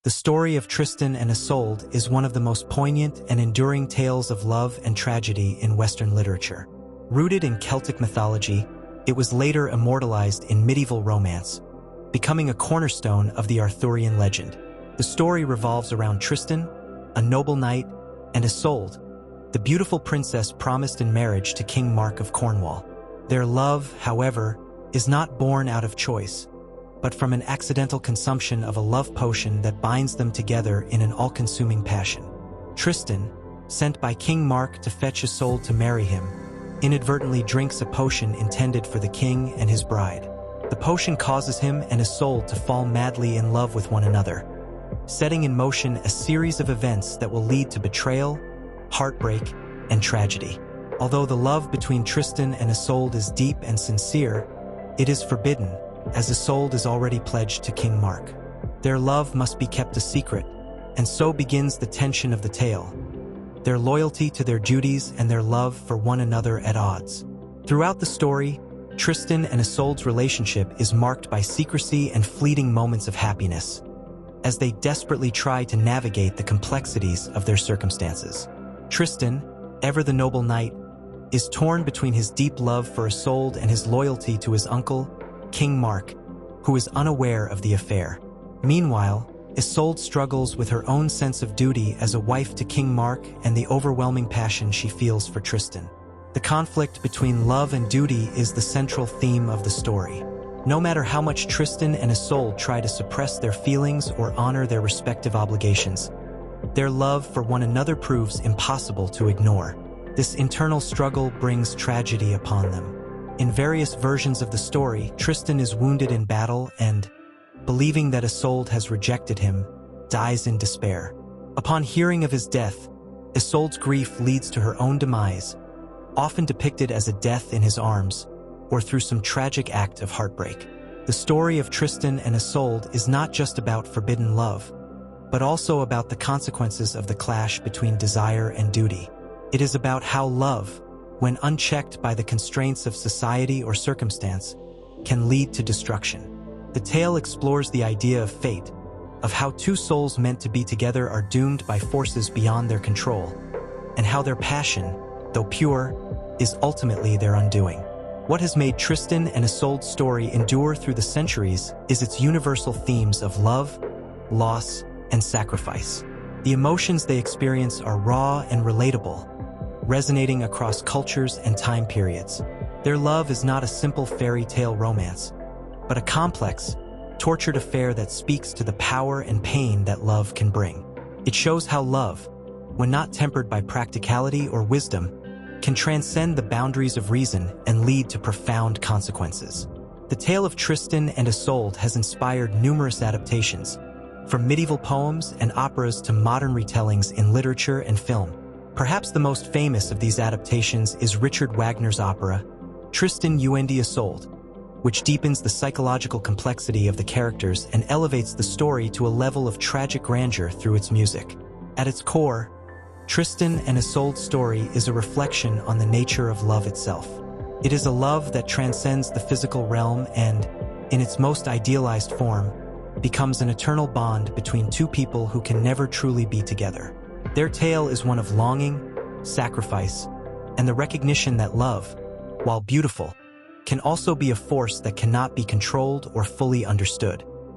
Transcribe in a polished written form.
The story of Tristan and Isolde is one of the most poignant and enduring tales of love and tragedy in Western literature. Rooted in Celtic mythology, it was later immortalized in medieval romance, becoming a cornerstone of the Arthurian legend. The story revolves around Tristan, a noble knight, and Isolde, the beautiful princess promised in marriage to King Mark of Cornwall. Their love, however, is not born out of choice, but from an accidental consumption of a love potion that binds them together in an all-consuming passion. Tristan, sent by King Mark to fetch Isolde to marry him, inadvertently drinks a potion intended for the king and his bride. The potion causes him and Isolde to fall madly in love with one another, setting in motion a series of events that will lead to betrayal, heartbreak, and tragedy. Although the love between Tristan and Isolde is deep and sincere, it is forbidden, as Isolde is already pledged to King Mark. Their love must be kept a secret, and so begins the tension of the tale, their loyalty to their duties and their love for one another at odds. Throughout the story, Tristan and Isolde's relationship is marked by secrecy and fleeting moments of happiness, as they desperately try to navigate the complexities of their circumstances. Tristan, ever the noble knight, is torn between his deep love for Isolde and his loyalty to his uncle, King Mark, who is unaware of the affair. Meanwhile, Isolde struggles with her own sense of duty as a wife to King Mark and the overwhelming passion she feels for Tristan. The conflict between love and duty is the central theme of the story. No matter how much Tristan and Isolde try to suppress their feelings or honor their respective obligations, their love for one another proves impossible to ignore. This internal struggle brings tragedy upon them. In various versions of the story, Tristan is wounded in battle and, believing that Isolde has rejected him, dies in despair. Upon hearing of his death, Isolde's grief leads to her own demise, often depicted as a death in his arms, or through some tragic act of heartbreak. The story of Tristan and Isolde is not just about forbidden love, but also about the consequences of the clash between desire and duty. It is about how love, when unchecked by the constraints of society or circumstance, can lead to destruction. The tale explores the idea of fate, of how two souls meant to be together are doomed by forces beyond their control, and how their passion, though pure, is ultimately their undoing. What has made Tristan and Isolde's story endure through the centuries is its universal themes of love, loss, and sacrifice. The emotions they experience are raw and relatable, resonating across cultures and time periods. Their love is not a simple fairy tale romance, but a complex, tortured affair that speaks to the power and pain that love can bring. It shows how love, when not tempered by practicality or wisdom, can transcend the boundaries of reason and lead to profound consequences. The tale of Tristan and Isolde has inspired numerous adaptations, from medieval poems and operas to modern retellings in literature and film. Perhaps the most famous of these adaptations is Richard Wagner's opera, Tristan and Isolde, which deepens the psychological complexity of the characters and elevates the story to a level of tragic grandeur through its music. At its core, Tristan and Isolde's story is a reflection on the nature of love itself. It is a love that transcends the physical realm and, in its most idealized form, becomes an eternal bond between two people who can never truly be together. Their tale is one of longing, sacrifice, and the recognition that love, while beautiful, can also be a force that cannot be controlled or fully understood.